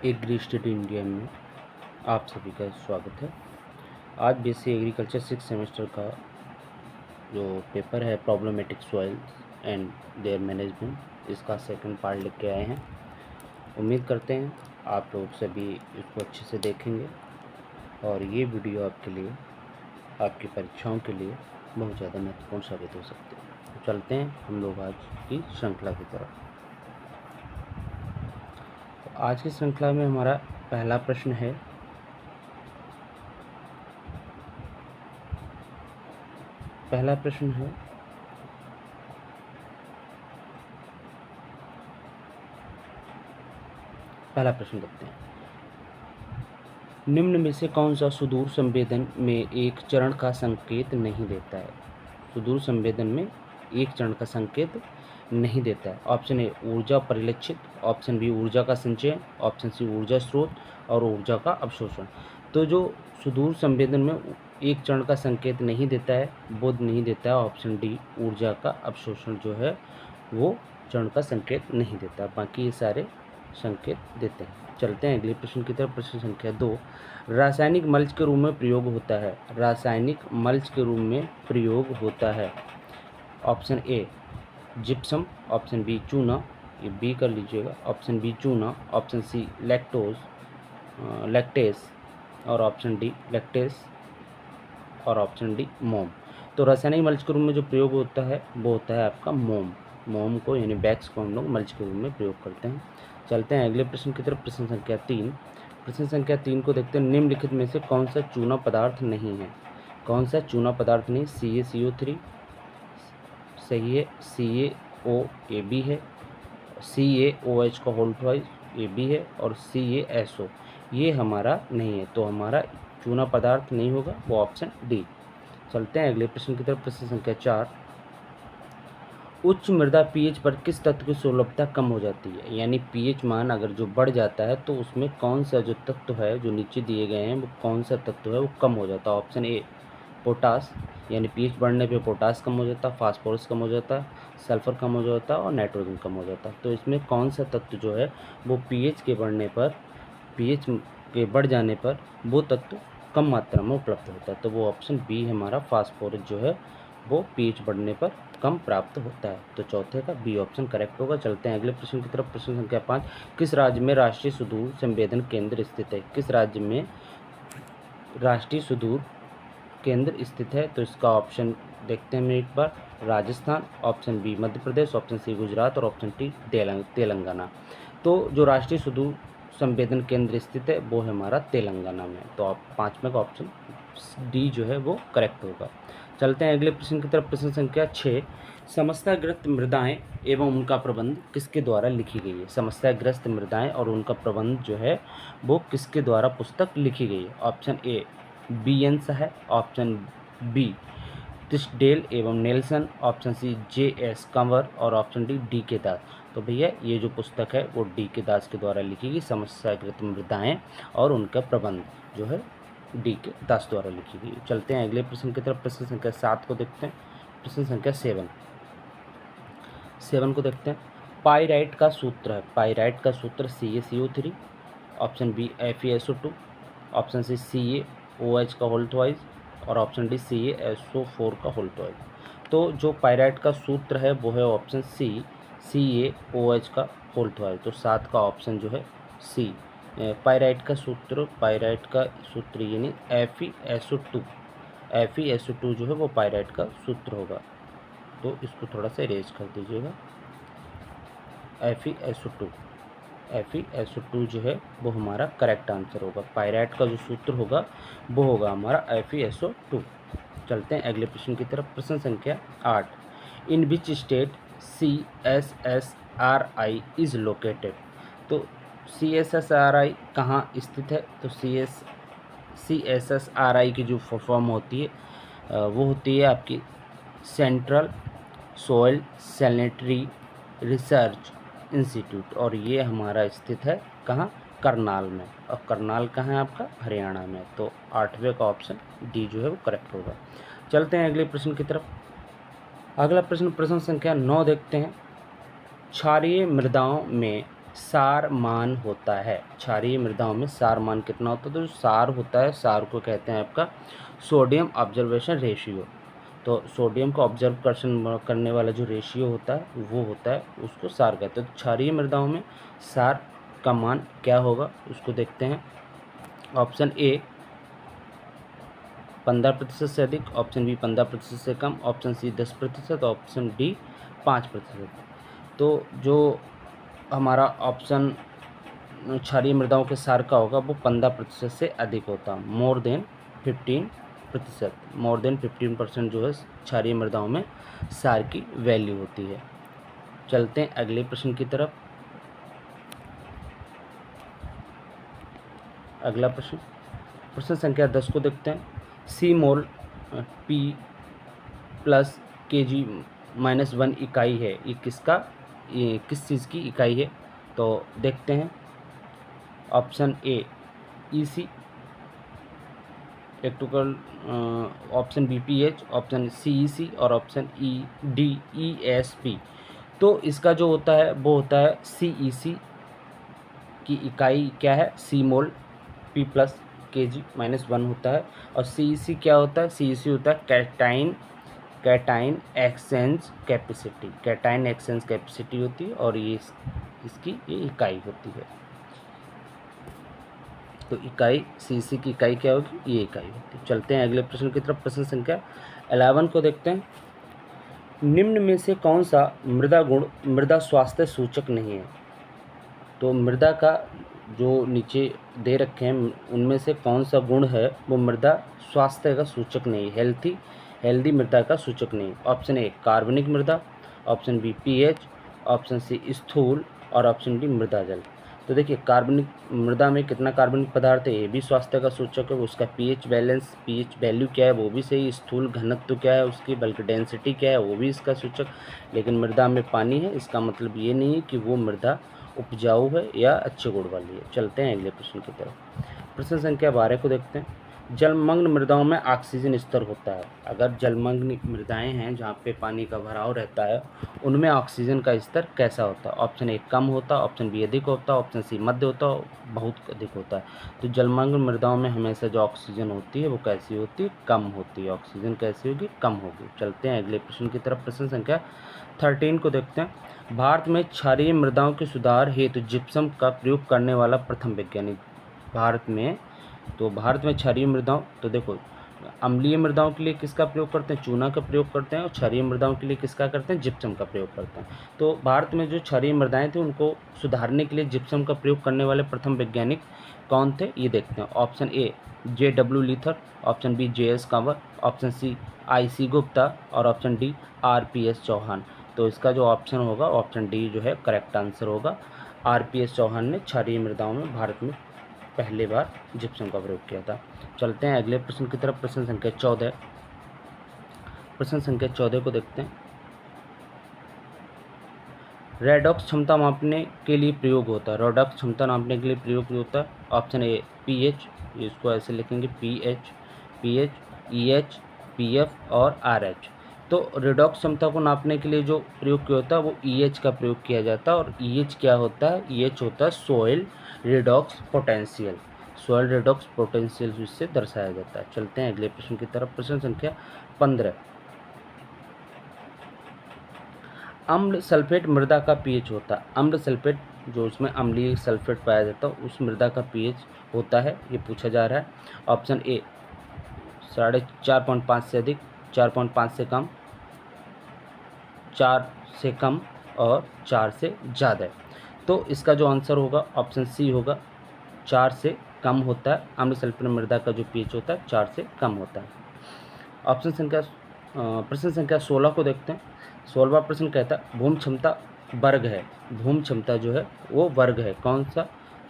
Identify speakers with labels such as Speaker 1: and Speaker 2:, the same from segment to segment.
Speaker 1: Agree study India में आप सभी का स्वागत है। आज बीएससी एग्रीकल्चर 6 सेमेस्टर का जो पेपर है problematic soils and there management, इसका सेकंड पार्ट लेके आए हैं। उम्मीद करते हैं आप लोग सभी इसको अच्छे से देखेंगे और ये वीडियो आपके लिए, आपकी परीक्षाओं के लिए बहुत ज़्यादा महत्वपूर्ण साबित हो सकते हैं। तो चलते हैं हम लोग आज की श्रृंखला की तरफ। तो आज की श्रृंखला में हमारा पहला प्रश्न है, पहला प्रश्न देखते हैं। निम्न में से कौन सा सुदूर संवेदन में एक चरण का संकेत नहीं देता है? सुदूर संवेदन में एक चरण का संकेत नहीं देता है। ऑप्शन ए ऊर्जा परिलक्षित, ऑप्शन बी ऊर्जा का संचय, ऑप्शन सी ऊर्जा स्रोत और ऊर्जा का अवशोषण। तो जो सुदूर संवेदन में एक चरण का संकेत नहीं देता है, बोध नहीं देता है, ऑप्शन डी ऊर्जा का अवशोषण जो है वो चरण का संकेत नहीं देता, बाकी ये सारे संकेत देते हैं। चलते हैं अगले प्रश्न की तरफ। प्रश्न संख्या 2, रासायनिक मल्च के रूप में प्रयोग होता है। रासायनिक मल्च के रूप में प्रयोग होता है। Option A gypsum, option B चूना, ये बी कर लीजिएगा, ऑप्शन बी चूना, ऑप्शन सी लैक्टेस और ऑप्शन डी लैक्टेस और ऑप्शन डी मोम। तो रासायनिक मल्च के रूप में जो प्रयोग होता है वो होता है आपका मोम। मोम को यानी बैग्स को हम लोग मल्च के रूप में प्रयोग करते हैं। चलते हैं अगले प्रश्न की तरफ। प्रश्न संख्या 3, प्रश्न संख्या 3 को देखते हैं। निम्नलिखित में से कौन सा चूना पदार्थ नहीं है? कौन सा चूना पदार्थ नहीं? CaCO3 सही है, CaOA है, CaOH का होल ट्वाइस ये भी है और CaSO ये हमारा नहीं है, तो हमारा चूना पदार्थ नहीं होगा वो ऑप्शन डी। चलते हैं अगले प्रश्न की तरफ। प्रश्न संख्या 4, उच्च मृदा पीएच पर किस तत्व की सुलभता कम हो जाती है? यानी पीएच मान अगर जो बढ़ जाता है तो उसमें कौन सा जो तत्व है जो नीचे दिए गए हैं वो कौन सा तत्व है वो कम हो जाता है? ऑप्शन ए पोटास, यानी पीएच बढ़ने पे पोटास कम हो जाता है, फास्फोरस कम हो जाता है, सल्फर कम हो जाता है और नाइट्रोजन कम हो जाता है। तो इसमें कौन सा तत्व जो है वो पीएच के बढ़ने पर, पीएच के बढ़ जाने पर वो तत्व कम मात्रा में उपलब्ध होता है? तो वो ऑप्शन बी हमारा फास्फोरस जो है वो पीएच बढ़ने पर कम प्राप्त होता है। तो चौथे का बी ऑप्शन करेक्ट होगा। चलते हैं अगले प्रश्न की तरफ। प्रश्न संख्या 5, किस राज्य में राष्ट्रीय सुदूर संवेदन केंद्र स्थित है? किस राज्य में राष्ट्रीय सुदूर केंद्र स्थित है? तो इसका ऑप्शन देखते हैं हम एक बार। Rajasthan, option B Madhya Pradesh, option सी गुजरात और ऑप्शन टी तेलंगाना। तो जो राष्ट्रीय सुदूर संवेदन केंद्र स्थित है वो है हमारा तेलंगाना में। तो आप 5वें का ऑप्शन डी जो है वो करेक्ट होगा। चलते हैं अगले प्रश्न की तरफ। प्रश्न संख्या 6, समस्याग्रस्त मृदाएं एवं उनका प्रबंध किसके द्वारा लिखी गई है? समस्याग्रस्त मृदाएं और उनका प्रबंध जो है वो किसके द्वारा पुस्तक लिखी गई है? ऑप्शन ए BN है, ऑप्शन बी तिशडेल एवं Nelson, option C JS Kanwar और ऑप्शन डी के दास। तो भैया ये जो पुस्तक है वो डी के दास के द्वारा लिखी गई, समस्याग्रस्त मृदाएं और उनका प्रबंध जो है डी के दास द्वारा लिखी गई। चलते हैं अगले प्रश्न की तरफ। प्रश्न संख्या 7 को देखते हैं। प्रश्न संख्या 7 को देखते हैं। पाइराइट का सूत्र है, पाइराइट का सूत्र CaCO3, option B FeSO2, option C CaOH का होल ट्वाइस और ऑप्शन डी CaSO4 का होल ट्वाइस। तो जो पाइराइट का सूत्र है वो है ऑप्शन सी CaOH का होल ट्वाइस। तो 7 का ऑप्शन जो है सी। पाइराइट का सूत्र यानी FeSO2 जो है वो पाइराइट का सूत्र होगा। तो इसको थोड़ा सा इरेज कर दीजिएगा। FeSO2 जो है वो हमारा करेक्ट आंसर होगा। पाइराइट का जो सूत्र होगा वो होगा हमारा FeSO2। चलते हैं अगले प्रश्न की तरफ। प्रश्न संख्या 8, in which state CSSRI is located? तो CSSRI कहाँ स्थित है? तो CSSRI की जो फॉर्म होती है वो होती है आपकी central soil sanitary research institute, और ये हमारा स्थित है कहाँ? करनाल में। और करनाल कहाँ है आपका? हरियाणा में। तो 8वें का ऑप्शन डी जो है वो करेक्ट होगा। चलते हैं अगले प्रश्न की तरफ। अगला प्रश्न, प्रश्न संख्या 9 देखते हैं। क्षारीय मृदाओं में सार मान होता है। क्षारीय मृदाओं में सार मान कितना होता है? तो जो सार होता है, सार को कहते हैं आपका सोडियम ऑब्जर्वेशन रेशियो। तो सोडियम को ऑब्जर्व करने वाला जो रेशियो होता है वो होता है, उसको सार कहते हैं। तो क्षारीय मृदाओं में सार का मान क्या होगा उसको देखते हैं। ऑप्शन ए 15% से अधिक, ऑप्शन बी 15% से कम, ऑप्शन सी 10%, ऑप्शन डी 5%। तो जो हमारा ऑप्शन क्षारीय मृदाओं के सार का होगा वो 15% से अधिक होता, मोर देन 15%। मोर देन 15% जो है क्षारीय मृदाओं में सार की वैल्यू होती है। चलते हैं अगले प्रश्न की तरफ। अगला प्रश्न, प्रश्न संख्या 10 को देखते हैं। सी मोल पी प्लस Kg-1 इकाई है, ये किस चीज़ की इकाई है? तो देखते हैं। Option A EC electrical, option B pH, option C EC और ऑप्शन D ESP। तो इसका जो होता है वो होता है CEC की इकाई क्या है? सी मोल P प्लस Kg-1 होता है। और CEC क्या होता है? CEC होता है cation exchange capacity. Cation exchange capacity होती है और ये इसकी ये इकाई होती है। तो इकाई CEC की इकाई क्या होगी? ये इकाई होती है। चलते हैं अगले प्रश्न की तरफ। प्रश्न संख्या 11 को देखते हैं। निम्न में से कौन सा मृदा गुण मृदा स्वास्थ्य सूचक नहीं है? तो मृदा का जो नीचे दे रखे हैं उनमें से कौन सा गुण है वो मृदा स्वास्थ्य का सूचक नहीं, हेल्दी मृदा का सूचक नहीं? ऑप्शन ए कार्बनिक मृदा, option B pH, option C स्थूल और ऑप्शन डी मृदा जल। तो देखिए कार्बनिक मृदा में कितना कार्बनिक पदार्थ है ये भी स्वास्थ्य का सूचक है, उसका pH बैलेंस, pH वैल्यू क्या है वो भी सही, स्थूल घनत्व क्या है उसकी, बल्कि डेंसिटी क्या है वो भी इसका सूचक। लेकिन मृदा में पानी है, इसका मतलब ये नहीं है कि वो मृदा उपजाऊ है या अच्छे गुण वाली है। चलते हैं अगले प्रश्न की तरफ। प्रश्न संख्या 12 को देखते हैं। जलमग्न मृदाओं में ऑक्सीजन स्तर होता है। अगर जलमग्न मृदाएं हैं जहाँ पे पानी का भराव रहता है उनमें ऑक्सीजन का स्तर कैसा होता है? ऑप्शन ए कम होता, ऑप्शन बी अधिक होता, ऑप्शन सी मध्य होता, बहुत अधिक होता है। तो जलमग्न मृदाओं में हमेशा जो ऑक्सीजन होती है वो कैसी होती है? कम होती है। ऑक्सीजन कैसी होगी? कम होगी। चलते हैं अगले प्रश्न की तरफ। प्रश्न संख्या 13 को देखते हैं। भारत में क्षारीय मृदाओं के सुधार हेतु जिप्सम का प्रयोग करने वाला प्रथम वैज्ञानिक? भारत में क्षारीय मृदाओं, तो देखो अम्लीय मृदाओं के लिए किसका प्रयोग करते हैं? चूना का प्रयोग करते हैं। और क्षारीय मृदाओं के लिए किसका करते हैं? जिप्सम का प्रयोग करते हैं। तो भारत में जो क्षारीय मृदाएं थे उनको सुधारने के लिए जिप्सम का प्रयोग करने वाले प्रथम वैज्ञानिक कौन थे ये देखते हैं। Option A JW Leather, option B JS Kanwar, option C IC Gupta और ऑप्शन डी RPS चौहान। तो इसका जो ऑप्शन होगा ऑप्शन डी जो है करेक्ट आंसर होगा। RPS चौहान ने क्षारीय मृदाओं में भारत में पहले बार जिप्सम का प्रयोग किया था। चलते हैं अगले प्रश्न की तरफ। प्रश्न संख्या 14। प्रश्न संख्या 14 को देखते हैं। रेडॉक्स क्षमता मापने के लिए प्रयोग होता है। रेडॉक्स क्षमता नापने के लिए प्रयोग होता है। ऑप्शन ए pH, इसको ऐसे लिखेंगे pH, EH, PF और RH। तो रेडॉक्स क्षमता को नापने के लिए जो प्रयोग किया होता है वो EH का प्रयोग किया जाता है। और EH क्या होता है? EH होता है soil redox potential. Soil redox potential इससे दर्शाया जाता है। चलते हैं अगले प्रश्न की तरफ। प्रश्न संख्या 15। अम्ल सल्फेट मृदा का pH होता है। अम्ल सल्फेट जो उसमें अम्लीय सल्फेट पाया जाता है उस मृदा का pH होता है, ये पूछा जा रहा है। ऑप्शन ए 4.5 से अधिक, 4.5 से कम, 4 से कम और 4 से ज़्यादा। तो इसका जो आंसर होगा ऑप्शन सी होगा, 4 से कम होता है। अम्ल सल्फेट मृदा का जो pH होता है 4 से कम होता है। प्रश्न संख्या 16 को देखते हैं। 16वां प्रश्न कहता है भूमि क्षमता वर्ग है। भूमि क्षमता जो है वो वर्ग है, कौन सा?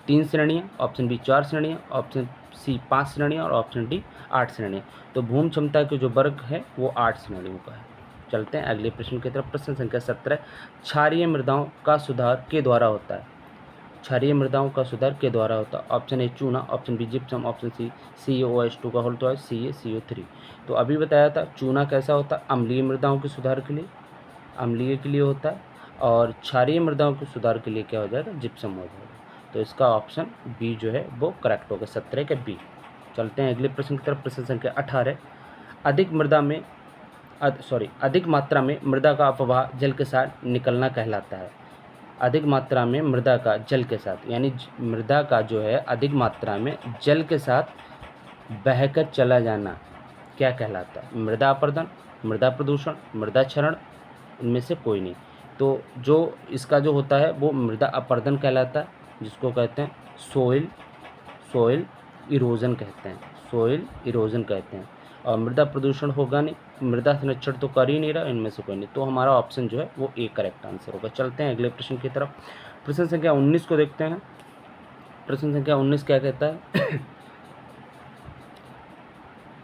Speaker 1: 3 श्रेणियाँ, ऑप्शन बी 4 श्रेणियाँ, ऑप्शन सी 5 श्रेणियाँ और ऑप्शन डी 8 श्रेणियाँ। तो भूमि क्षमता के जो वर्ग है वो 8 श्रेणियों का है। चलते हैं अगले प्रश्न की तरफ। प्रश्न संख्या 17। क्षारीय मृदाओं का सुधार के द्वारा होता है। क्षारीय मृदाओं का सुधार के द्वारा होता है। ऑप्शन ए चूना, option B gypsum, option C CaOH2 का होल तो है CaCO3। तो अभी बताया था चूना कैसा होता है? अम्लीय मृदाओं के सुधार के लिए, अम्लीय के लिए होता है। और क्षारीय मृदाओं के सुधार के लिए क्या हो जाएगा, जिप्सम हो जाएगा। तो इसका ऑप्शन बी जो है वो करेक्ट होगा, 17 का बी। चलते हैं अगले प्रश्न की तरफ। प्रश्न संख्या 18, अधिक मात्रा में मृदा का अपवाह जल के साथ निकलना कहलाता है। अधिक मात्रा में मृदा का जल के साथ, यानी मृदा का जो है अधिक मात्रा में जल के साथ बहकर चला जाना क्या कहलाता है? मृदा अपरदन, मृदा प्रदूषण, मृदा क्षरण, इनमें से कोई नहीं। तो जो इसका जो होता है वो मृदा अपरदन कहलाता है, जिसको कहते हैं सोइल इरोजन कहते हैं, सोइल इरोजन कहते हैं। और मृदा प्रदूषण होगा नहीं, मृदा संरक्षण तो कर ही नहीं रहा, इनमें से कोई नहीं। तो हमारा ऑप्शन जो है वो ए करेक्ट आंसर होगा। चलते हैं अगले प्रश्न की तरफ। प्रश्न संख्या 19 को देखते हैं। प्रश्न संख्या 19 क्या कहता है?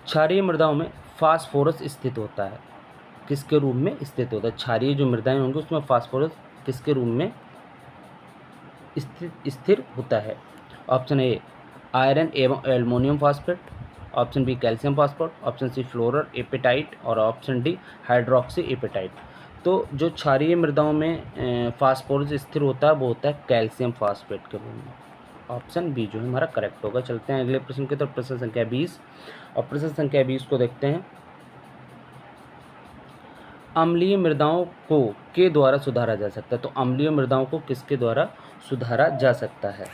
Speaker 1: क्षारीय मृदाओं में फास्फोरस स्थित होता है, किसके रूप में स्थित होता है? क्षारीय जो मृदाएं होंगी उसमें फास्फोरस किसके रूप में स्थिर होता है? ऑप्शन ए आयरन एवं aluminium phosphate, option B calcium phosphate, option C fluorapatite और ऑप्शन डी हाइड्रोक्सी एपेटाइट। तो जो क्षारीय मृदाओं में फास्फोरस स्थिर होता है वो होता है कैल्शियम फास्फेट के रूप में। ऑप्शन बी जो है हमारा करेक्ट होगा। चलते हैं अगले प्रश्न की तरफ। प्रश्न संख्या 20, और प्रश्न संख्या 20 को देखते हैं। अम्लीय मृदाओं को के द्वारा सुधारा जा सकता है। तो अम्लीय मृदाओं को किसके द्वारा सुधारा जा सकता है?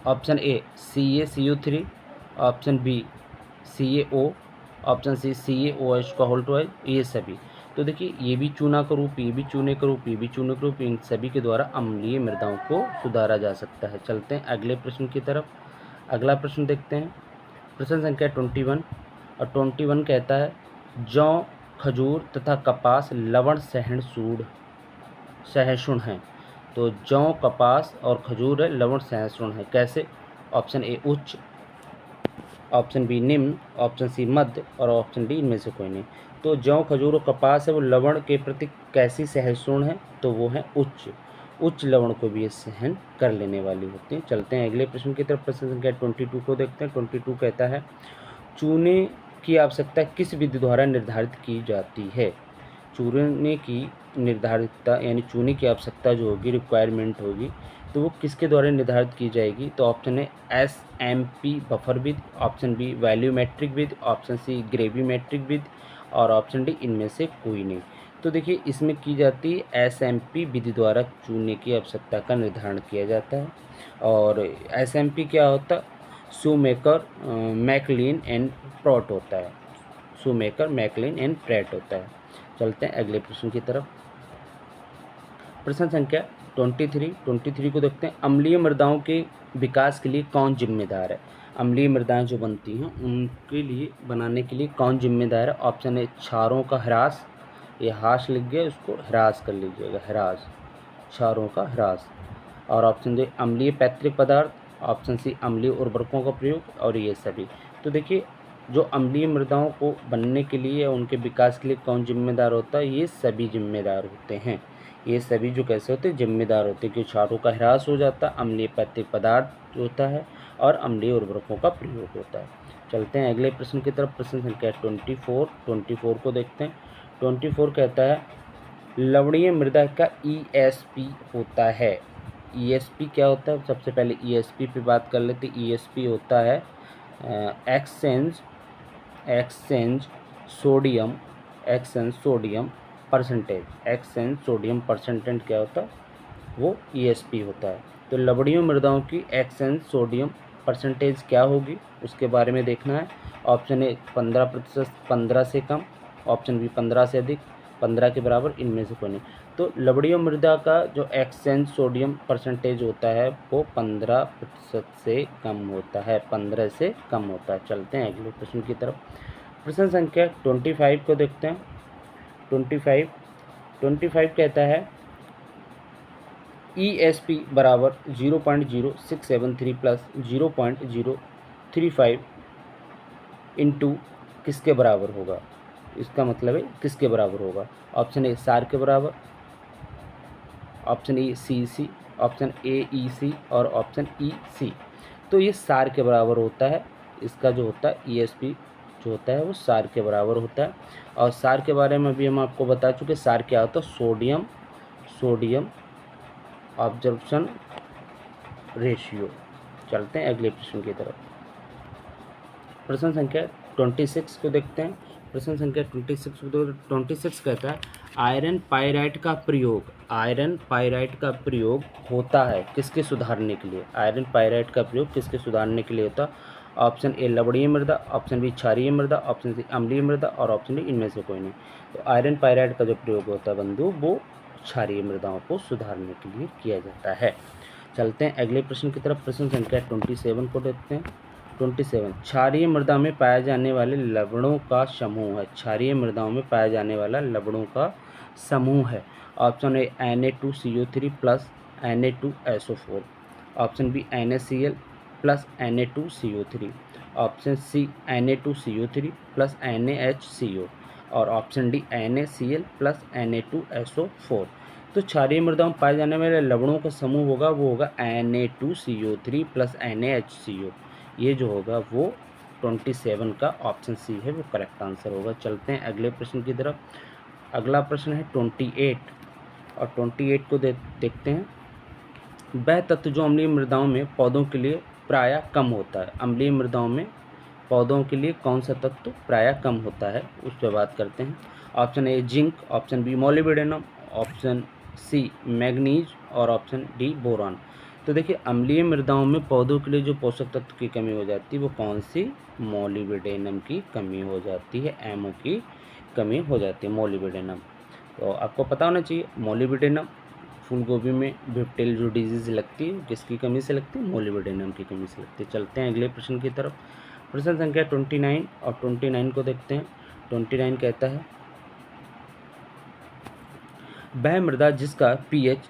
Speaker 1: Option A CaCO3, option B CaO, option C CaOH का होल ट्वाइस, ये सभी। तो देखिए ये भी चूना का रूप, ये भी चूने का रूप, ये भी चूने का रूप, इन सभी के द्वारा अम्लीय मृदाओं को सुधारा जा सकता है। चलते हैं अगले प्रश्न की तरफ। अगला प्रश्न देखते हैं। प्रश्न संख्या 21, और 21 कहता है जौ, खजूर तथा कपास लवण सहिष्णु हैं। तो जौ, कपास और खजूर है लवण सहिष्णु है। कैसे? ऑप्शन ए उच्च, ऑप्शन बी निम्न, ऑप्शन सी मध्य और ऑप्शन डी इनमें से कोई नहीं। तो जौ, खजूर और कपास है वो लवण के प्रति कैसी सहिष्णु है? तो वो है उच्च लवण को भी ये सहन कर लेने वाली होती हैं। चलते हैं अगले प्रश्न की तरफ। प्रश्न संख्या 22 को देखते हैं। 22 कहता है चूने की आवश्यकता किस विधि द्वारा निर्धारित की जाती है? चूने की निर्धारितता यानी चूने की आवश्यकता जो होगी, रिक्वायरमेंट होगी, तो वो किसके द्वारा निर्धारित की जाएगी? तो ऑप्शन है SMP बफर विधि, ऑप्शन बी वैल्यूमेट्रिक विधि, ऑप्शन सी ग्रेविमेट्रिक विधि और ऑप्शन डी इनमें से कोई नहीं। तो देखिए इसमें की जाती है SMP विधि द्वारा चूने की आवश्यकता का निर्धारण किया जाता है। और SMP क्या होता है? शूमेकर, मैकलिन एंड प्रॉट होता है। शूमेकर, मैकलिन एंड प्रॉट होता है। चलते हैं अगले प्रश्न की तरफ। प्रश्न संख्या 23 को देखते हैं। अम्लीय मृदाओं के विकास के लिए कौन जिम्मेदार है? अम्लीय मृदाएं जो बनती हैं उनके लिए बनाने के लिए कौन जिम्मेदार है? ऑप्शन ए क्षारों का ह्रास, ये हाश लिख गया, उसको ह्रास कर लीजिएगा, ह्रास, क्षारों का ह्रास। और ऑप्शन डी अम्लीय पैतृक पदार्थ, ऑप्शन सी अम्लीय उर्वरकों का प्रयोग और ये सभी। तो देखिए जो अम्लीय मृदाओं को बनने के लिए या उनके विकास के लिए कौन जिम्मेदार होता है? ये सभी जिम्मेदार होते हैं। ये सभी जो कैसे होते हैं? जिम्मेदार होते हैं, क्योंकि क्षारों का ह्रास हो जाता है, अम्लीय पैतृक पदार्थ होता है और अम्लीय उर्वरकों का प्रयोग होता है। चलते हैं अगले प्रश्न की तरफ। प्रश्न संख्या 24 को देखते हैं। 24 कहता है लवणीय मृदा का ESP होता है। ESP क्या होता है? सबसे पहले ESP पे बात कर लेते। ESP होता है exchange sodium percentage. Exchange sodium percentage क्या होता है? वो ESP होता है। तो लवणीय मृदाओं की एक्सचेंज सोडियम परसेंटेज क्या होगी उसके बारे में देखना है। ऑप्शन ए 15%, 15 से कम, ऑप्शन बी 15 से अधिक, 15 के बराबर, इनमें से कोई नहीं। तो लवणीय मृदा का जो एक्सचेंज सोडियम परसेंटेज होता है वो 15% से कम होता है, 15 से कम होता है। चलते हैं अगले प्रश्न की तरफ। प्रश्न संख्या 25 को देखते हैं। 25 कहता है ESP बराबर 0.0673 प्लस 0.035 इंटू किसके बराबर होगा? इसका मतलब है किसके बराबर होगा? ऑप्शन ए सार के बराबर, option A CC, option A EC और ऑप्शन EC। तो ये सार के बराबर होता है। इसका जो होता है ESP जो होता है वो सार के बराबर होता है। और सार के बारे में भी हम आपको बता चुके। सार क्या होता है? Sodium sodium absorption ratio. चलते हैं अगले प्रश्न की तरफ। प्रश्न संख्या 26 को देखते हैं। प्रश्न संख्या 26 को 26 कहता है आयरन पाइराइट का प्रयोग होता है किसके सुधारने के लिए? आयरन पाइराइट का प्रयोग किसके सुधारने के लिए होता है? ऑप्शन ए लवणीय मृदा, ऑप्शन बी क्षारीय मृदा, ऑप्शन सी अम्लीय मृदा और ऑप्शन डी इनमें से कोई नहीं। तो आयरन पाइराइट का जो प्रयोग होता है बंधु वो क्षारीय मृदाओं को सुधारने के लिए किया जाता है। चलते हैं अगले प्रश्न की तरफ। प्रश्न संख्या 27 को देखते हैं। 27 क्षारीय मृदा में पाए जाने वाले लवणों का समूह है। क्षारीय मृदाओं में पाया जाने वाला लवणों का समूह है। Option A Na2CO3 plus Na2SO4, option B NaCl plus Na2CO3, option C Na2CO3 plus NaHCO और option D NaCl plus Na2SO4। तो क्षारीय मृदा में पाए जाने वाले लवणों का समूह होगा वो होगा Na2CO3 प्लस NaHCO। ये जो होगा वो 27 का ऑप्शन सी है वो करेक्ट आंसर होगा। चलते हैं अगले प्रश्न की तरफ। अगला प्रश्न है 28 और 28 को देखते हैं। वह तत्व जो अम्लीय मृदाओं में पौधों के लिए प्रायः कम होता है। अम्लीय मृदाओं में पौधों के लिए कौन सा तत्व प्रायः कम होता है उस पर बात करते हैं। Option A zinc, option B molybdenum, option C manganese और ऑप्शन डी बोरान। तो देखिए अम्लीय मृदाओं में पौधों के लिए जो पोषक तत्व की कमी हो जाती है वो कौन सी? मोलिब्डेनम की कमी हो जाती है, एमओ की कमी हो जाती है मोलिब्डेनम। तो आपको पता होना चाहिए मोलिब्डेनम फूल गोभी में विप्टेल जो डिजीज़ लगती है किसकी कमी से लगती है? मोलिब्डेनम की कमी से लगती है। चलते हैं अगले प्रश्न की तरफ। प्रश्न संख्या 29 और 29 को देखते हैं। 29 कहता है वह मृदा जिसका pH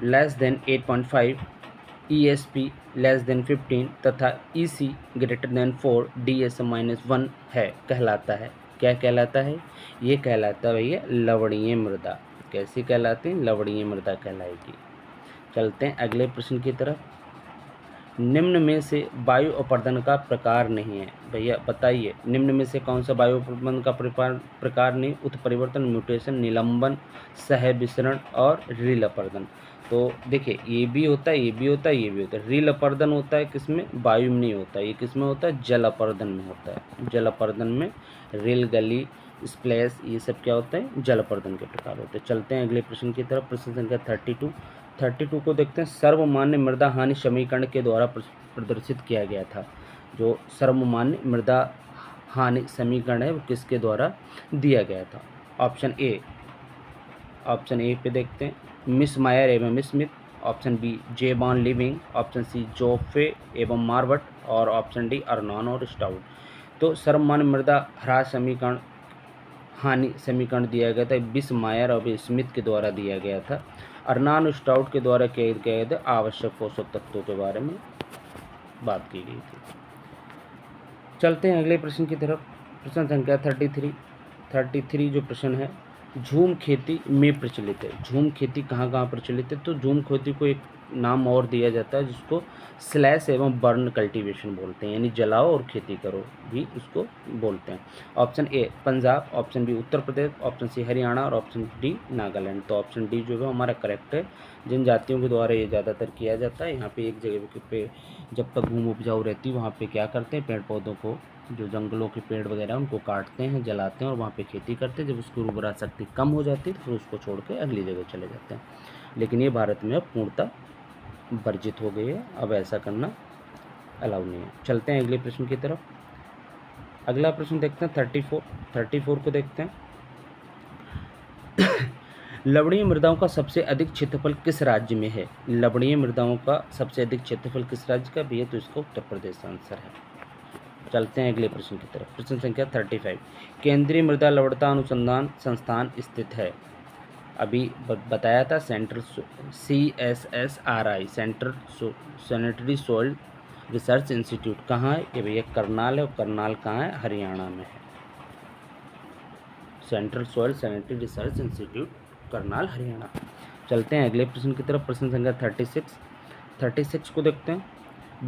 Speaker 1: less than 8.5, ESP less than 15 तथा EC ग्रेटर देन 4, DSM-1 है कहलाता है। क्या कहलाता है? ये कहलाता है भैया लवणीय मृदा। कैसी कहलाती है? लवणीय मृदा कहलाएगी। चलते हैं अगले प्रश्न की तरफ। निम्न में से वायु अपर्दन का प्रकार नहीं है। भैया बताइए निम्न में से कौन सा वायु अपर्दन का प्रकार नहीं? उत्परिवर्तन, म्यूटेशन, निलंबन, सह विसरण और रील अपर्दन। तो देखिए ये भी होता है, ये भी होता है, ये भी होता है। रील अपर्दन होता है किसमें? वायु में नहीं होता। ये किसमें होता है? जल अपर्दन में होता है। जल अपर्दन में रील, गली, स्प्लैश ये सब क्या होता है? जल अपर्दन के प्रकार होते हैं। चलते हैं अगले प्रश्न की तरफ। प्रश्न संख्या 32 को देखते हैं। सर्वमान्य मृदा हानि समीकरण के द्वारा प्रदर्शित किया गया था। जो सर्वमान्य मृदा हानि समीकरण है वो किसके द्वारा दिया गया था? ऑप्शन ए पे देखते हैं मिसमायर एवं स्मिथ, ऑप्शन बी जेबॉन लिविंग, ऑप्शन सी जोफे एवं मार्वट और ऑप्शन डी अर्नॉन और स्टाउट। तो सर्वमान्य मृदा ह्रास समीकरण हानि समीकरण दिया गया था बिस्मायर और स्मिथ के द्वारा दिया गया था। अर्नॉन स्टाउट के द्वारा किया गया था आवश्यक पोषक तत्वों के बारे में बात की गई थी। चलते हैं अगले प्रश्न की तरफ। प्रश्न संख्या 33 जो प्रश्न है झूम खेती में प्रचलित है। झूम खेती कहाँ कहाँ प्रचलित है? तो झूम खेती को एक नाम और दिया जाता है जिसको स्लैश एवं बर्न कल्टीवेशन बोलते हैं, यानी जलाओ और खेती करो भी उसको बोलते हैं। Option A Punjab, option B Uttar Pradesh, option C Haryana और ऑप्शन डी नागालैंड। तो ऑप्शन डी जो है हमारा करेक्ट है। जिन जातियों के द्वारा ये ज़्यादातर किया जाता है। यहाँ पे एक जगह पे जब तक भूमि उपजाऊ रहती है वहाँ पे क्या करते हैं? पेड़ पौधों को, जो जंगलों के पेड़ वगैरह उनको काटते हैं, जलाते हैं और वहाँ पे खेती करते हैं। जब उसकी उर्वरा शक्ति कम हो जाती है तो फिर उसको छोड़ के अगली जगह चले जाते हैं। लेकिन ये भारत में अब पूर्णतः वर्जित हो गई है, अब ऐसा करना अलाउ नहीं है। चलते हैं अगले प्रश्न की तरफ। अगला प्रश्न देखते हैं 34 को देखते हैं। लवणीय मृदाओं का सबसे अधिक क्षेत्रफल किस राज्य में है? लवणीय मृदाओं का सबसे अधिक क्षेत्रफल किस राज्य का भी है? तो इसका उत्तर प्रदेश आंसर है। चलते हैं अगले प्रश्न की तरफ। प्रश्न संख्या 35 केंद्रीय मृदा लवणता अनुसंधान संस्थान स्थित है। अभी बताया था central CSSRI central sanitary soil research institute कहाँ है? ये भैया करनाल है। और करनाल कहाँ है? हरियाणा में है। Central soil sanitary research institute Karnal Haryana. चलते हैं अगले प्रश्न की तरफ। प्रश्न संख्या 36 को देखते हैं।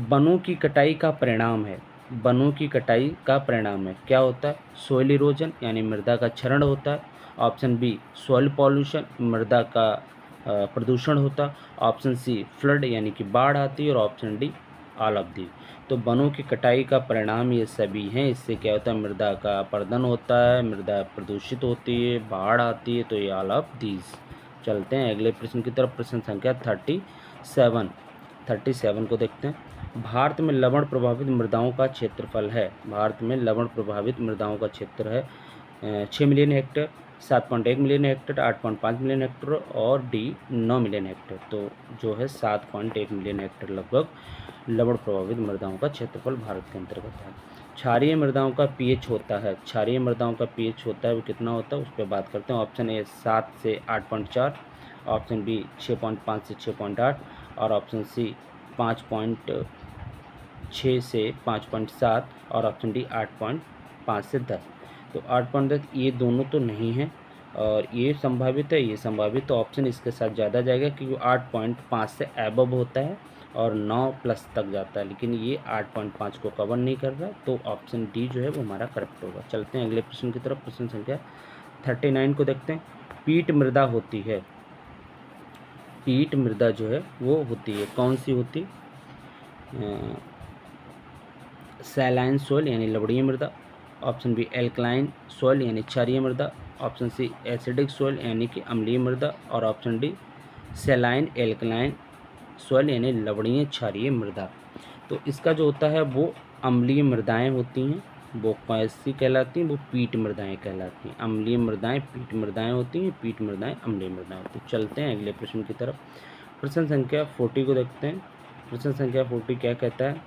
Speaker 1: वनों की कटाई का परिणाम है। वनों की कटाई का परिणाम है क्या होता है? सोइल इरोजन यानी मृदा का क्षरण होता है। ऑप्शन बी सॉइल पॉल्यूशन, मृदा का प्रदूषण होता, ऑप्शन सी फ्लड यानी कि बाढ़ आती, और option D all of the. तो वनों की कटाई का परिणाम ये सभी हैं। इससे क्या होता है, मृदा का अपरदन होता है, मृदा प्रदूषित होती है, बाढ़ आती है, तो ये ऑल ऑफ दीज। चलते हैं अगले प्रश्न की तरफ। प्रश्न संख्या 37 को देखते हैं। भारत में लवण प्रभावित मृदाओं का क्षेत्रफल है। भारत में लवण प्रभावित मृदाओं का क्षेत्र है 6 million hectare, 7.1 million hectare, 8.5 million hectare और डी 9 मिलियन हेक्टेयर। तो जो है 7.1 मिलियन हेक्टेयर लगभग लवण प्रभावित मृदाओं का क्षेत्रफल भारत के अंतर्गत है। क्षारीय मृदाओं का पीएच होता है, क्षारीय मृदाओं का पीएच होता है वो कितना होता है उस पर बात करते हैं। ऑप्शन ए 7 से 8.4, ऑप्शन बी 6.5 से 6.8 और ऑप्शन सी 5.6 से 5.7 और ऑप्शन डी 8.5 से 10। तो 8.10 ये दोनों तो नहीं है और ये संभावित है, ये संभावित, तो ऑप्शन इसके साथ ज़्यादा जाएगा क्योंकि 8.5 से एबव होता है और 9 प्लस तक जाता है, लेकिन ये 8.5 को कवर नहीं कर रहा, तो ऑप्शन डी जो है वो हमारा करेक्ट होगा। चलते हैं अगले प्रश्न की तरफ। प्रश्न संख्या 39 को देखते हैं। पीट मृदा होती है, पीट मृदा जो है वो होती है, कौन सी होती? सैलाइन सोइल यानी लवणीय मृदा, ऑप्शन बी एल्कलाइन सोइल यानी क्षारीय मृदा, ऑप्शन सी एसिडिक सोइल यानी कि अम्लीय मृदा और option D saline alkaline soil यानी लवणीय क्षारीय मृदा। तो इसका जो होता है वो अम्लीय मृदाएं होती हैं, वो कैसी कहलाती हैं? वो पीट मृदाएं कहलाती हैं। अम्लीय मृदाएं पीट मृदाएं होती हैं, पीट मृदाएं अम्लीय मृदाएं होती हैं। चलते हैं अगले प्रश्न की तरफ। प्रश्न संख्या 40 को देखते हैं। प्रश्न संख्या 40 क्या कहता है?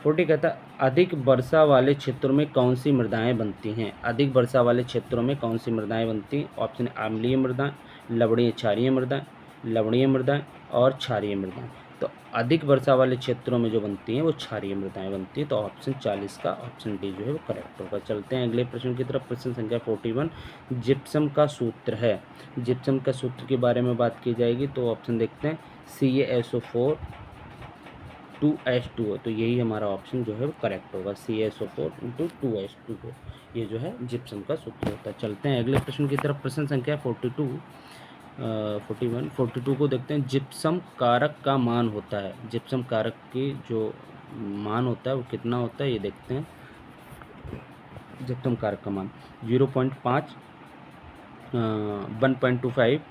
Speaker 1: 40 कहता है अधिक वर्षा वाले क्षेत्रों में कौन सी मृदाएं बनती हैं? अधिक वर्षा वाले क्षेत्रों में कौन सी मृदाएं बनती हैं? ऑप्शन अम्लीय मृदाएं, लवणीय क्षारीय मृदाएं, लवणीय मृदाएं और क्षारीय मृदाएं। तो अधिक वर्षा वाले क्षेत्रों में जो बनती हैं वो क्षारीय मृदाएं बनती हैं, तो ऑप्शन 40 का ऑप्शन डी जो है वो करेक्ट होगा। चलते हैं अगले प्रश्न की तरफ। प्रश्न संख्या 41 जिप्सम का सूत्र है। जिप्सम का सूत्र के बारे में बात की जाएगी, तो ऑप्शन देखते हैं CaSO4 2H2O, तो यही हमारा ऑप्शन जो है वो करेक्ट होगा। CaSO4 × 2H2O ये जो है जिप्सम का सूत्र होता है। चलते हैं अगले प्रश्न की तरफ। प्रश्न संख्या 42 को देखते हैं। जिप्सम कारक का मान होता है, जिप्सम कारक के जो मान होता है वो कितना होता है ये देखते हैं। जिप्सम कारक का मान 0.5, 1.25,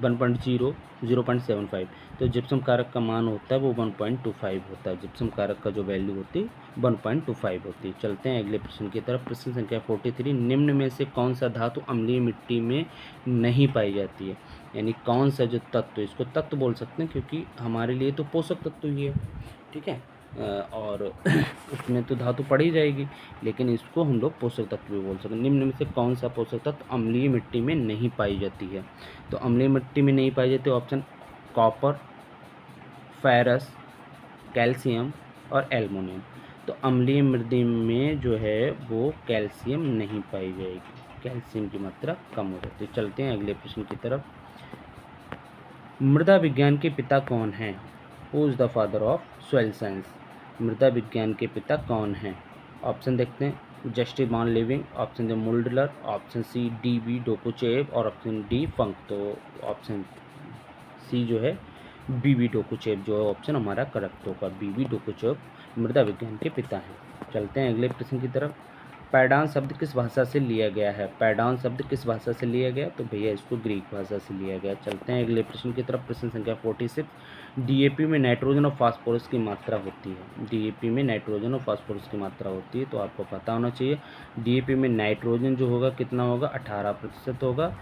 Speaker 1: 1.0, 0.75। तो जिप्सम कारक का मान होता है वो 1.25 होता है। जिप्सम कारक का जो वैल्यू होती है 1.25 होती है। चलते हैं अगले प्रश्न की तरफ। प्रश्न संख्या 43 निम्न में से कौन सा धातु अम्लीय मिट्टी में नहीं पाई जाती है? यानी कौन सा जो तत्व, इसको तत्व बोल सकते हैं क्योंकि हमारे लिए तो पोषक तत्व ही है, ठीक है, और उसमें तो धातु पड़ ही जाएगी, लेकिन इसको हम लोग पोषक तत्व भी बोल सकते हैं। निम्न में से कौन सा पोषक तत्व अम्लीय मिट्टी में नहीं पाई जाती है? तो अम्लीय मिट्टी में नहीं पाई जाती ऑप्शन कॉपर, फेरस, कैल्शियम और एल्युमिनियम। तो अम्लीय मिट्टी में जो है वो कैल्शियम नहीं पाई जाएगी, कैल्शियम की मात्रा कम हो जाती है। चलते हैं अगले प्रश्न की तरफ। मृदा विज्ञान के पिता कौन हैं? Who is the father of soil science? मृदा विज्ञान के पिता कौन हैं? ऑप्शन देखते हैं Justus von Liebig, option D Mulder, option C DB Dokuchaev और ऑप्शन डी फंक। तो ऑप्शन सी जो है BB डोकुचेव जो है ऑप्शन हमारा करेक्ट होगा। BB डोकुचेव मृदा विज्ञान के पिता हैं। चलते हैं अगले प्रश्न की तरफ। पैडान शब्द किस भाषा से लिया गया है? पैडान शब्द किस भाषा से लिया गया? तो भैया इसको ग्रीक भाषा से लिया गया। चलते हैं अगले प्रश्न की तरफ। प्रश्न संख्या 46 DAP में नाइट्रोजन और फास्फोरस की मात्रा होती है। DAP में नाइट्रोजन और फास्फोरस की मात्रा होती है, तो आपको पता होना चाहिए DAP में नाइट्रोजन जो होगा कितना होगा, 18% होगा,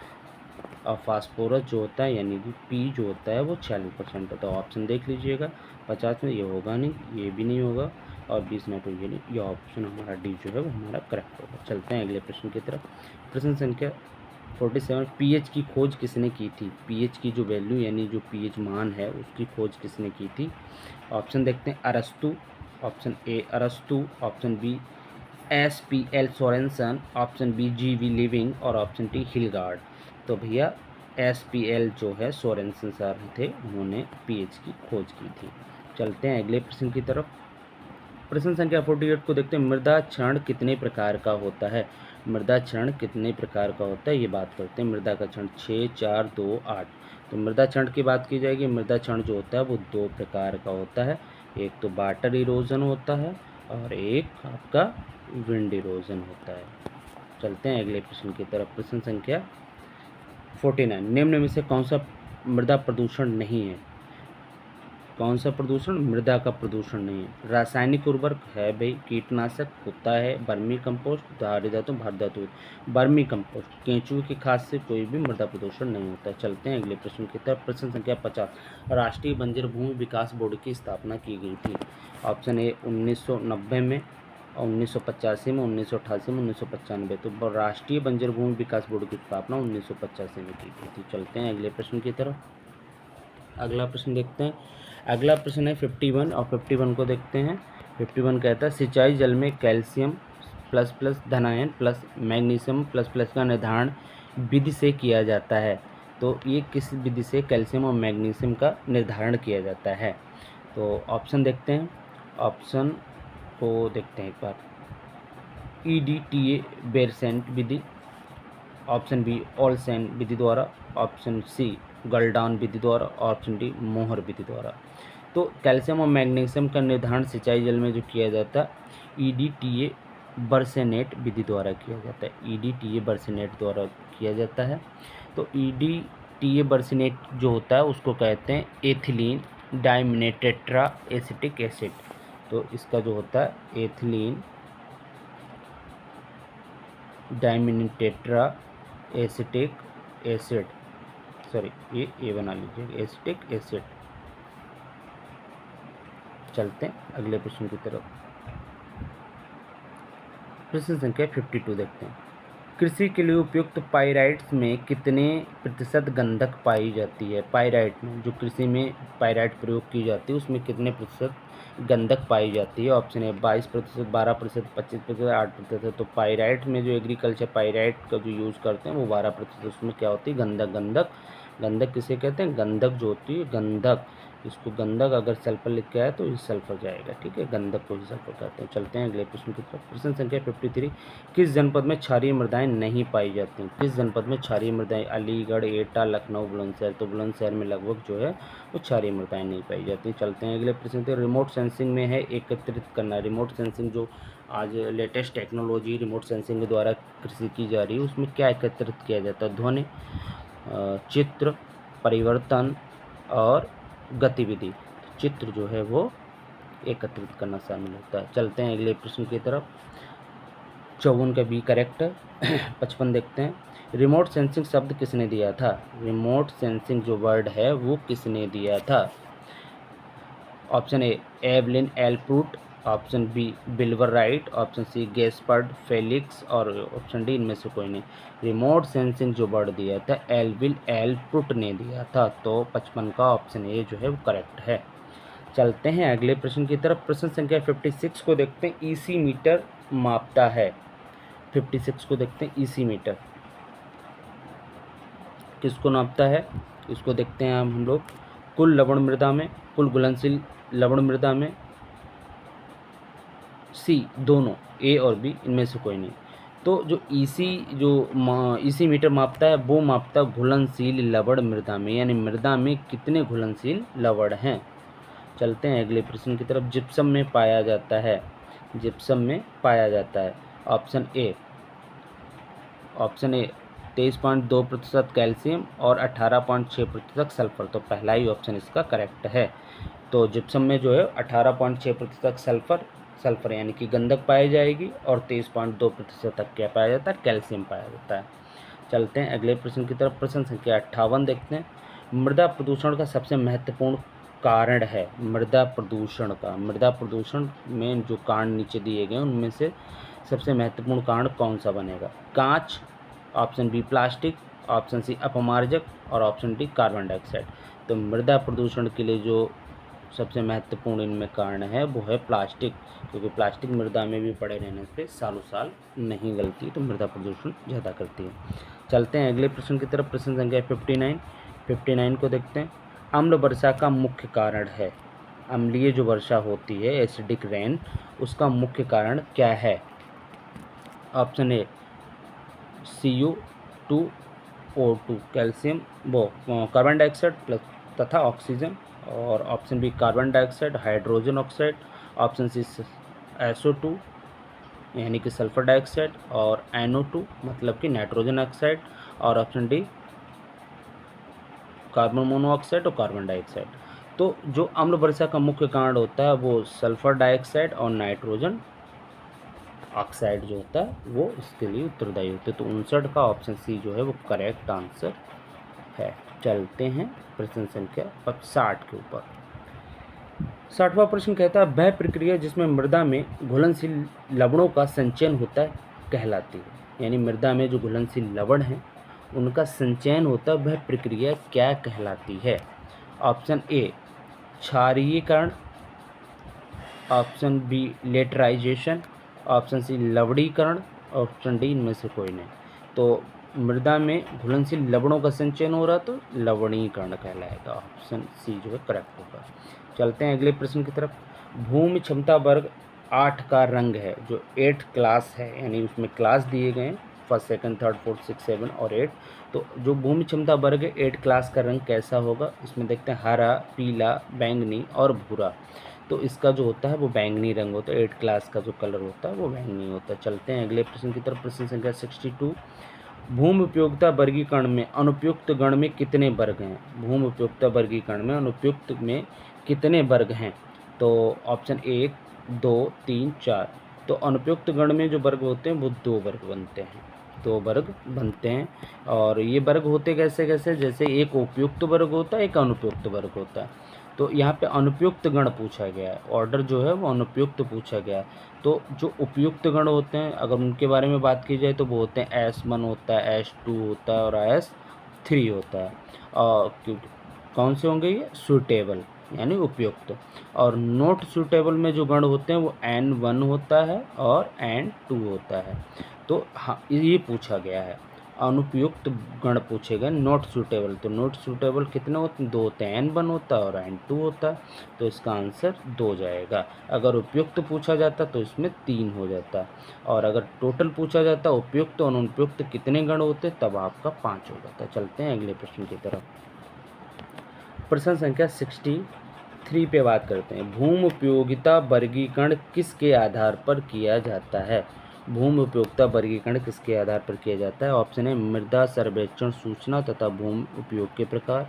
Speaker 1: और फास्फोरस जो होता है यानी कि P जो होता है वो 46% होता है। ऑप्शन देख लीजिएगा, 50 में ये होगा नहीं, ये भी नहीं होगा, और 20 नाइट्रोजन, ये ऑप्शन हमारा डी जो है वो हमारा करेक्ट होगा। चलते हैं अगले प्रश्न की तरफ। प्रश्न संख्या 47 pH की खोज किसने की थी? pH की जो वैल्यू यानी जो pH मान है उसकी खोज किसने की थी? ऑप्शन देखते हैं अरस्तु, ऑप्शन ए अरस्तु, option B SPL Sorensen, option B GV Living और ऑप्शन डी हिलगार्ड। तो भैया SPL जो है सोरेनसन सर थे, उन्होंने pH की खोज की थी। चलते हैं अगले प्रश्न की तरफ। प्रश्न संख्या 48 को देखते हैं। मृदा क्षरण कितने प्रकार का होता है? मृदा क्षरण कितने प्रकार का होता है ये बात करते हैं। मृदा का क्षरण 6, 4, 2, 8। तो मृदा क्षरण की बात की जाएगी, मृदा क्षरण जो होता है वो दो प्रकार का होता है, एक तो वाटर इरोजन होता है और एक आपका विंड इरोजन होता है। चलते हैं अगले प्रश्न की तरफ। प्रश्न संख्या 49, निम्न में से कौन सा मृदा प्रदूषण नहीं है? कौन सा प्रदूषण? मृदा का प्रदूषण नहीं है। रासायनिक उर्वरक है भाई, कीटनाशक होता है, वर्मी कंपोस्ट, धारी धातु, भार धातु। वर्मी कंपोस्ट, केंचुए की खाद से कोई भी मृदा प्रदूषण नहीं होता है। चलते हैं अगले प्रश्न की तरफ। प्रश्न संख्या 50, राष्ट्रीय बंजर भूमि विकास बोर्ड की स्थापना की गई थी? ऑप्शन ए 1990 में, 1985 में, 1988 में, 1995। तो राष्ट्रीय बंजर भूमि विकास बोर्ड की स्थापना 1985 में की गई थी। चलते हैं अगले प्रश्न की तरफ। अगला प्रश्न देखते हैं। अगला प्रश्न है 51 और 51 को देखते हैं। 51 कहता है सिंचाई जल में कैल्शियम प्लस प्लस धनायन प्लस मैग्नीशियम प्लस प्लस का निर्धारण विधि से किया जाता है? तो ये किस विधि से कैल्शियम और मैग्नीशियम का निर्धारण किया जाता है? तो ऑप्शन देखते हैं, ऑप्शन को देखते हैं एक बार। EDTA बेरसेंट विधि, ऑप्शन बी ओलसेन विधि द्वारा, ऑप्शन सी गल्डान विधि द्वारा, ऑप्शन डी मोहर विधि द्वारा। तो कैल्शियम और मैग्नीशियम का निर्धारण सिंचाई जल में जो किया जाता है EDTA बर्सेनेट विधि द्वारा किया जाता है, EDTA बर्सेनेट द्वारा किया जाता है। तो EDTA बर्सेनेट जो होता है उसको कहते हैं एथिलीन डाइमिनेटेट्रा एसिटिक एसिड। तो इसका जो होता है एथिलीन डाइमिनेटेट्रा एसिटिक एसिड, सॉरी ये ए बना लीजिए, एसिटिक एसिड। चलते हैं अगले प्रश्न की तरफ। प्रश्न संख्या 52 देखते हैं। कृषि के लिए उपयुक्त पाइराइट्स में कितने प्रतिशत गंधक पाई जाती है? पाइराइट में, जो कृषि में पाइराइट प्रयोग की जाती है उसमें कितने प्रतिशत गंधक पाई जाती है? ऑप्शन है 22%, 12%, 25%, 8%। तो पाइराइट में जो एग्रीकल्चर पाइराइट का जो यूज़ करते हैं वो 12%। उसमें क्या होती है? गंधक। गंधक, गंधक किसे कहते हैं? गंधक जो होती है गंधक, इसको गंधक अगर सल्फर लिख के आए तो ये सल्फर जाएगा, ठीक है, गंधक को ही सल्फर कहते हैं। चलते हैं अगले प्रश्न की तरफ। प्रश्न संख्या 53, किस जनपद में क्षारीय मृदाएं नहीं पाई जाती? किस जनपद में क्षारीय मृदाएं? अलीगढ़, एटा, लखनऊ, बुलंदशहर। तो बुलंदशहर में लगभग जो है वो क्षारीय मृदाएं नहीं पाई जाती। चलते हैं अगले प्रश्न की। रिमोट सेंसिंग में है एकत्रित करना। रिमोट सेंसिंग जो आज लेटेस्ट टेक्नोलॉजी रिमोट सेंसिंग के द्वारा कृषि की जा रही है उसमें क्या एकत्रित किया जाता है? ध्वनि, चित्र, परिवर्तन और गतिविधि। चित्र जो है वो एकत्रित करना शामिल होता है। चलते हैं अगले प्रश्न की तरफ। 54 का बी करेक्ट है। 55 देखते हैं। रिमोट सेंसिंग शब्द किसने दिया था? रिमोट सेंसिंग जो वर्ड है वो किसने दिया था? ऑप्शन ए एवलिन एल्प्रूट, option B Wilbur Wright, option C Gaspard Felix और ऑप्शन डी इनमें से कोई नहीं। रिमोट सेंसिंग जो वर्ड दिया था एल्विल एल्प्रूट ने दिया था। तो 55 का ऑप्शन ए जो है वो करेक्ट है। चलते हैं अगले प्रश्न की तरफ। प्रश्न संख्या 56 को देखते हैं। ईसी मीटर मापता है। 56 को देखते हैं। ईसी मीटर किसको नापता है? इसको देखते हैं हम लोग। कुल लवण मृदा में, कुल घुलनशील लवण मृदा में, सी दोनों, ए और बी, इनमें से कोई नहीं। तो जो ईसी मीटर मापता है वो मापता है घुलनशील लवण मृदा में, यानी मृदा में कितने घुलनशील लवण हैं। चलते हैं अगले प्रश्न की तरफ। जिप्सम में पाया जाता है, जिप्सम में पाया जाता है। ऑप्शन ए 23.2% कैल्शियम और 18.6% सल्फर। तो पहला ही ऑप्शन इसका करेक्ट है। तो जिप्सम में जो है 18.6% सल्फर यानी कि गंधक पाई जाएगी और 23.2% तक क्या पाया जाता है? कैल्शियम पाया जाता है। चलते हैं अगले प्रश्न की तरफ। प्रश्न संख्या 58 देखते हैं। मृदा प्रदूषण का सबसे महत्वपूर्ण कारण है। मृदा प्रदूषण का, मृदा प्रदूषण में जो कारण नीचे दिए गए उनमें से सबसे महत्वपूर्ण कारण कौन सा बनेगा? कांच, option B plastic, option C अपमार्जक और ऑप्शन डी कार्बन डाइऑक्साइड। तो मृदा प्रदूषण के लिए जो सबसे महत्वपूर्ण इनमें कारण है वो है प्लास्टिक, क्योंकि प्लास्टिक मृदा में भी पड़े रहने से सालों साल नहीं गलती, तो मृदा प्रदूषण ज़्यादा करती है। चलते हैं अगले प्रश्न की तरफ। प्रश्न संख्या 59 को देखते हैं। अम्ल वर्षा का मुख्य कारण है। अम्लीय जो वर्षा होती है, एसिडिक रेन, उसका मुख्य कारण क्या है? Option A CO2 O2 calcium वो कार्बन डाइऑक्साइड प्लस तथा ऑक्सीजन, और option B carbon dioxide hydrogen oxide, option C SO2 यानी कि सल्फर डाइऑक्साइड, और NO2 मतलब कि नाइट्रोजन ऑक्साइड, और ऑप्शन डी कार्बन मोनोऑक्साइड और कार्बन डाइऑक्साइड। तो जो अम्ल वर्षा का मुख्य कारण होता है वो सल्फर डाइऑक्साइड और नाइट्रोजन ऑक्साइड जो होता है वो इसके लिए उत्तरदायी होते हैं। तो 59 का ऑप्शन सी जो है वो करेक्ट आंसर है। चलते हैं प्रश्न संख्या 60 के ऊपर। 60वां प्रश्न कहता है वह प्रक्रिया जिसमें मृदा में घुलनशील लवणों का संचयन होता है कहलाती है। यानी मृदा में जो घुलनशील लवण हैं उनका संचयन होता है, वह प्रक्रिया क्या कहलाती है? ऑप्शन ए क्षारीयकरण, option B laterization, option C लवणीकरण, ऑप्शन डी इनमें से कोई नहीं। तो मृदा में घुलनशील लवणों का संचयन हो रहा तो लवणीकरण कहलाएगा। ऑप्शन सी जो है करेक्ट होगा। चलते हैं अगले प्रश्न की तरफ। भूमि क्षमता वर्ग 8 का रंग है, जो 8 क्लास है, यानी उसमें क्लास दिए गए हैं 1st, 2nd, 3rd, 4th, 6th, 7 और 8। तो जो भूमि क्षमता वर्ग है 8 क्लास का रंग कैसा होगा? इसमें देखते हैं हरा, पीला, बैंगनी और भूरा। तो इसका जो होता है वो बैंगनी रंग होता है। 8 क्लास का जो कलर होता है वो बैंगनी होता है। चलते हैं अगले प्रश्न की तरफ। प्रश्न संख्या 62। भूमि उपयोगिता वर्गीकरण में अनुपयुक्त गण में कितने वर्ग हैं? भूमि उपयोगिता वर्गीकरण में अनुपयुक्त में कितने वर्ग हैं? तो ऑप्शन 1, 2, 3, 4। तो अनुपयुक्त गण में जो वर्ग होते हैं वो 2 वर्ग बनते हैं, 2 वर्ग बनते हैं। और ये वर्ग होते कैसे कैसे? जैसे एक उपयुक्त वर्ग होता है, एक अनुपयुक्त वर्ग होता है। तो यहाँ पे अनुपयुक्त गण पूछा गया है, ऑर्डर जो है वो अनुपयुक्त पूछा गया है। तो जो उपयुक्त गण होते हैं अगर उनके बारे में बात की जाए तो वो होते हैं S1 होता है, S2 होता है और S3 होता है। और कौन से होंगे ये? सूटेबल यानी उपयुक्त। और नॉट सूटेबल में जो गण होते हैं वो N1 होता है और N2 होता है। तो हाँ ये पूछा गया है, अनुपयुक्त गण पूछे गए नॉट सूटेबल। तो नॉट सूटेबल कितने होते हैं? 2 होते हैं, N1 होता है और N2 होता है। तो इसका आंसर 2 जाएगा। अगर उपयुक्त पूछा जाता तो इसमें 3 हो जाता। और अगर टोटल पूछा जाता उपयुक्त और अनुपयुक्त कितने गण होते तब आपका 5 हो जाता। चलते हैं अगले प्रश्न की तरफ। प्रश्न संख्या 63 पे बात करते हैं। भूमि उपयोगिता वर्गीकरण किसके आधार पर किया जाता है? भूमि उपयोगिता वर्गीकरण किसके आधार पर किया जाता है? ऑप्शन ए मृदा सर्वेक्षण सूचना तथा भूमि उपयोग के प्रकार,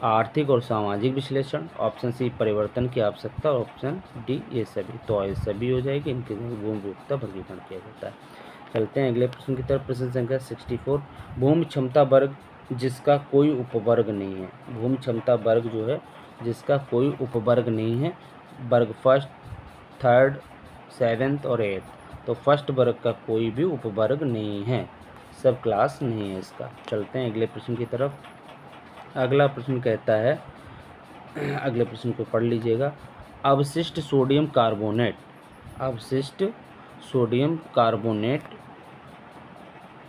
Speaker 1: आर्थिक और सामाजिक विश्लेषण, ऑप्शन सी परिवर्तन की आवश्यकता, ऑप्शन डी ये सभी। तो ये सभी हो जाएगी, इनके भूमि उपयोगिता वर्गीकरण किया जाता है। चलते हैं अगले प्रश्न की तरफ। प्रश्न संख्या 64। भूमि क्षमता वर्ग जिसका कोई उपवर्ग नहीं है। भूमि क्षमता वर्ग जो है जिसका कोई उपवर्ग नहीं है, वर्ग 1st, 3rd, 7th और 8th। तो फर्स्ट वर्ग का कोई भी उपवर्ग नहीं है, सब क्लास नहीं है इसका। चलते हैं अगले प्रश्न की तरफ। अगला प्रश्न कहता है, अगले प्रश्न को पढ़ लीजिएगा। अवशिष्ट सोडियम कार्बोनेट, अवशिष्ट सोडियम कार्बोनेट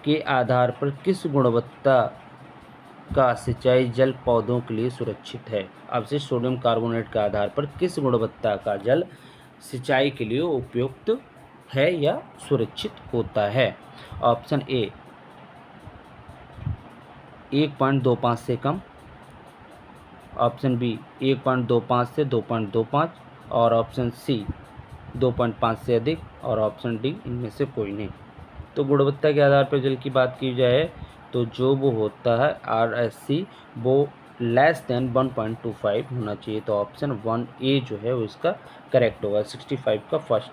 Speaker 1: के आधार पर किस गुणवत्ता का सिंचाई जल पौधों के लिए सुरक्षित है? अवशिष्ट सोडियम कार्बोनेट के आधार पर किस गुणवत्ता का जल सिंचाई के लिए उपयुक्त है या सुरक्षित होता है? ऑप्शन ए 1.25 से कम, ऑप्शन बी 1.25 से 2.25 और ऑप्शन सी 2.5 से अधिक और ऑप्शन डी इनमें से कोई नहीं। तो गुणवत्ता के आधार पर जल की बात की जाए तो जो वो होता है RSC वो लेस देन 1.25 होना चाहिए। तो ऑप्शन 1A जो है वो इसका करेक्ट होगा। 65 का फर्स्ट।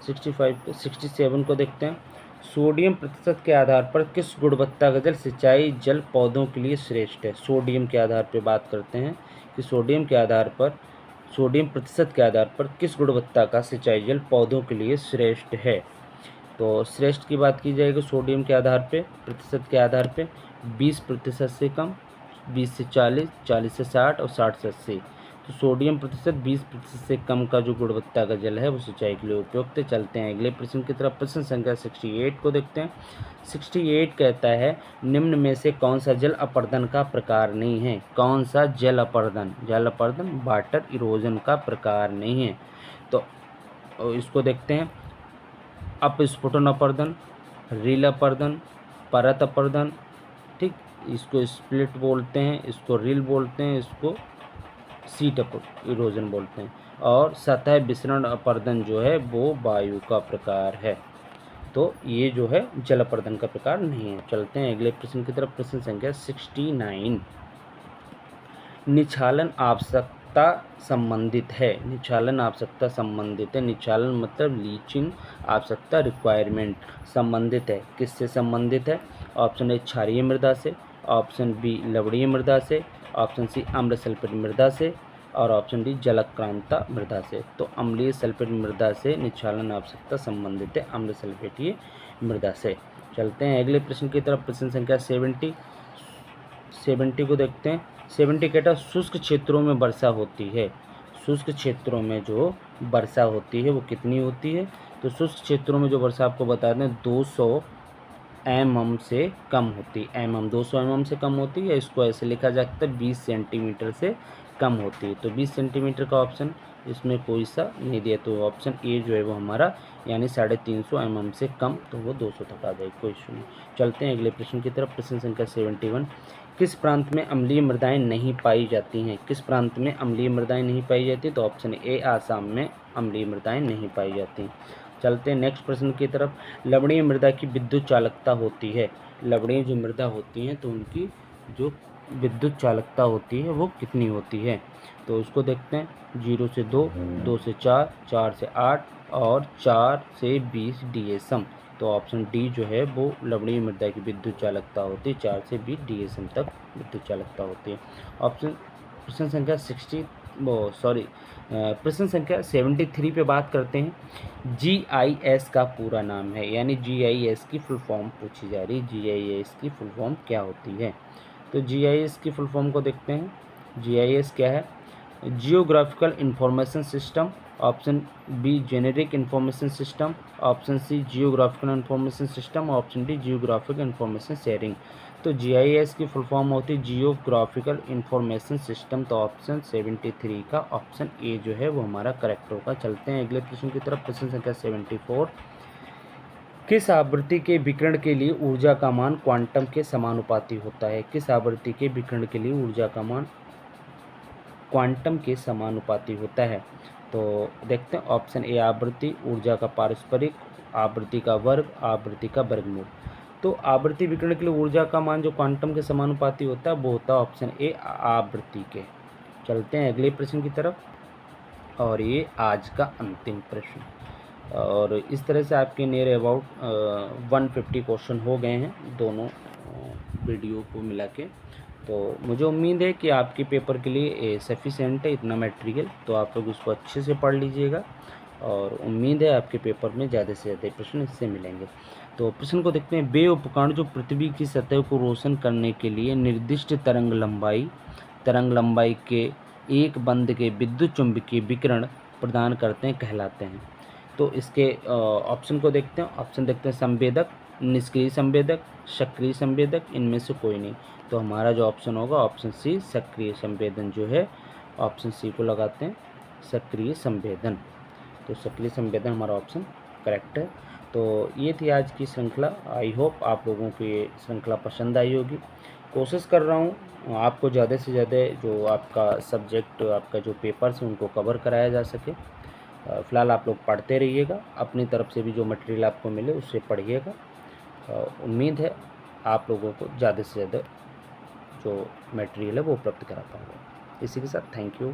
Speaker 1: 67 को देखते हैं। सोडियम प्रतिशत के आधार पर किस गुणवत्ता का जल सिंचाई जल पौधों के लिए श्रेष्ठ है? सोडियम के आधार पर बात करते हैं कि सोडियम के आधार पर, सोडियम प्रतिशत के आधार पर किस गुणवत्ता का सिंचाई जल पौधों के लिए श्रेष्ठ है? तो श्रेष्ठ की बात की जाएगी सोडियम के आधार पे, प्रतिशत के आधार पे 20% से कम, 20 से 40, 40 से 60 और 60 से 80। तो सोडियम प्रतिशत 20% से कम का जो गुणवत्ता का जल है वो सिंचाई के लिए उपयुक्त है। चलते हैं अगले प्रश्न की तरफ। प्रश्न संख्या 68 को देखते हैं। 68 कहता है निम्न में से कौन सा जल अपरदन का प्रकार नहीं है? कौन सा जल अपरदन, जल अपरदन वाटर इरोजन का प्रकार नहीं है? तो इसको देखते हैं। अपस्फुटन अपर्दन, रील अपर्दन, परत अपर्दन, ठीक, इसको स्प्लिट बोलते हैं, इसको रिल बोलते हैं, इसको सीट इरोजन बोलते हैं। और सतह विसरण अपर्दन जो है वो वायु का प्रकार है। तो ये जो है जल अपर्दन का प्रकार नहीं है। चलते हैं अगले प्रश्न की तरफ। प्रश्न संख्या 69। निचालन आवश्यकता संबंधित है। निचालन आवश्यकता संबंधित है। निचालन मतलब लीचिंग आवश्यकता रिक्वायरमेंट संबंधित है। किससे संबंधित है? ऑप्शन ए क्षारीय मृदा से, ऑप्शन बी लवणीय मृदा से, ऑप्शन सी अम्ल सल्फेट मृदा से, और ऑप्शन डी जलक्रांता मृदा से। तो अम्लीय सल्फेट मृदा से निचालन आवश्यकता संबंधित है, अम्ल सल्फेटीय मृदा से। चलते हैं अगले प्रश्न की तरफ। प्रश्न संख्या 70 को देखते हैं। 70 कहता है शुष्क क्षेत्रों में वर्षा होती है। शुष्क क्षेत्रों में जो वर्षा होती है वो कितनी होती है? तो शुष्क क्षेत्रों में जो वर्षा आपको बता दें 200 mm से कम होती है। 200 mm से कम होती है। इसको ऐसे लिखा जा सकता है 20 सेंटीमीटर से कम होती है। तो 20 सेंटीमीटर का ऑप्शन इसमें कोई सा नहीं दिया, तो ऑप्शन ए जो है वो हमारा यानी 350 mm से कम, तो वो 200 तक आ जाएगी, कोई इशू नहीं। चलते हैं अगले प्रश्न की तरफ। प्रश्न संख्या 71। किस प्रांत में अम्लीय मृदाएं नहीं पाई जाती हैं? किस प्रांत में अम्लीय मृदाएं नहीं पाई जाती? तो ऑप्शन ए आसाम में अम्लीय मृदाएं नहीं पाई जाती। चलते हैं नेक्स्ट प्रश्न की तरफ। लवणीय मृदा की विद्युत चालकता होती है। लवणीय जो मृदा होती हैं तो उनकी जो विद्युत चालकता होती है वो कितनी होती है? तो उसको देखते हैं। 0 से 2, 2 से 4, 4 से 8 और 4 से 20 DSM। तो ऑप्शन डी जो है वो लवणीय मृदा की विद्युत चालकता होती है, 4 से 20 DSM तक विद्युत चालकता होती है। प्रश्न संख्या 73 पे बात करते हैं। GIS का पूरा नाम है, यानी GIS की फुल फॉर्म पूछी जा रही है। GIS की फुल फॉर्म क्या होती है? तो GIS की फुल फॉर्म को देखते हैं। GIS क्या है? Geographical information system, option B generic information system, option C geographical information system, option D geographic information sharing. तो GIS की फुल फॉर्म होती है जियोग्राफिकल इंफॉर्मेशन सिस्टम। तो ऑप्शन 73 का ऑप्शन ए जो है वो हमारा करेक्ट होगा। चलते हैं अगले प्रश्न की तरफ। प्रश्न संख्या 74। किस आवृत्ति के विकिरण के लिए ऊर्जा का मान क्वांटम के समानुपाती होता है? किस आवृत्ति के विकिरण के लिए ऊर्जा का मान क्वांटम के समानुपाती होता है? तो देखते हैं। ऑप्शन ए आवृत्ति, ऊर्जा का पारस्परिक, आवृत्ति का वर्ग, आवृत्ति का वर्गमूल। तो आवृत्ति विकिरण के लिए ऊर्जा का मान जो क्वांटम के समानुपाती होता है वो होता है ऑप्शन ए आवृत्ति के। चलते हैं अगले प्रश्न की तरफ, और ये आज का अंतिम प्रश्न। और इस तरह से आपके नियर अबाउट 150 क्वेश्चन हो गए हैं दोनों वीडियो को मिला के। तो मुझे उम्मीद है कि आपके पेपर के लिए सफिशिएंट है इतना मटेरियल, तो आप लोग उसको अच्छे से पढ़ लीजिएगा, और उम्मीद है आपके पेपर में ज़्यादा से ज़्यादा प्रश्न इससे मिलेंगे। तो प्रश्न को देखते हैं। वे उपकरण जो पृथ्वी की सतह को रोशन करने के लिए निर्दिष्ट तरंग लंबाई के एक बंद के विद्युत चुंबकीय विकिरण प्रदान करते हैं कहलाते हैं। तो इसके ऑप्शन को देखते हैं। ऑप्शन देखते हैं। संवेदक, निष्क्रिय संवेदक, सक्रिय संवेदक, इनमें से कोई नहीं। तो हमारा जो ऑप्शन होगा ऑप्शन सी सक्रिय संवेदन जो है, ऑप्शन सी को लगाते हैं, सक्रिय संवेदन। तो सक्रिय संवेदन हमारा ऑप्शन करेक्ट है। तो ये थी आज की श्रृंखला। आई होप आप लोगों को ये श्रृंखला पसंद आई होगी। कोशिश कर रहा हूँ आपको ज़्यादा से ज़्यादा जो आपका सब्जेक्ट, आपका जो पेपर्स हैं उनको कवर कराया जा सके। फ़िलहाल आप लोग पढ़ते रहिएगा, अपनी तरफ से भी जो मटेरियल आपको मिले उससे पढ़िएगा। उम्मीद है आप लोगों को ज़्यादा से ज़्यादा जो मटेरियल है वो उपलब्ध करा पाऊँगा। इसी के साथ थैंक यू।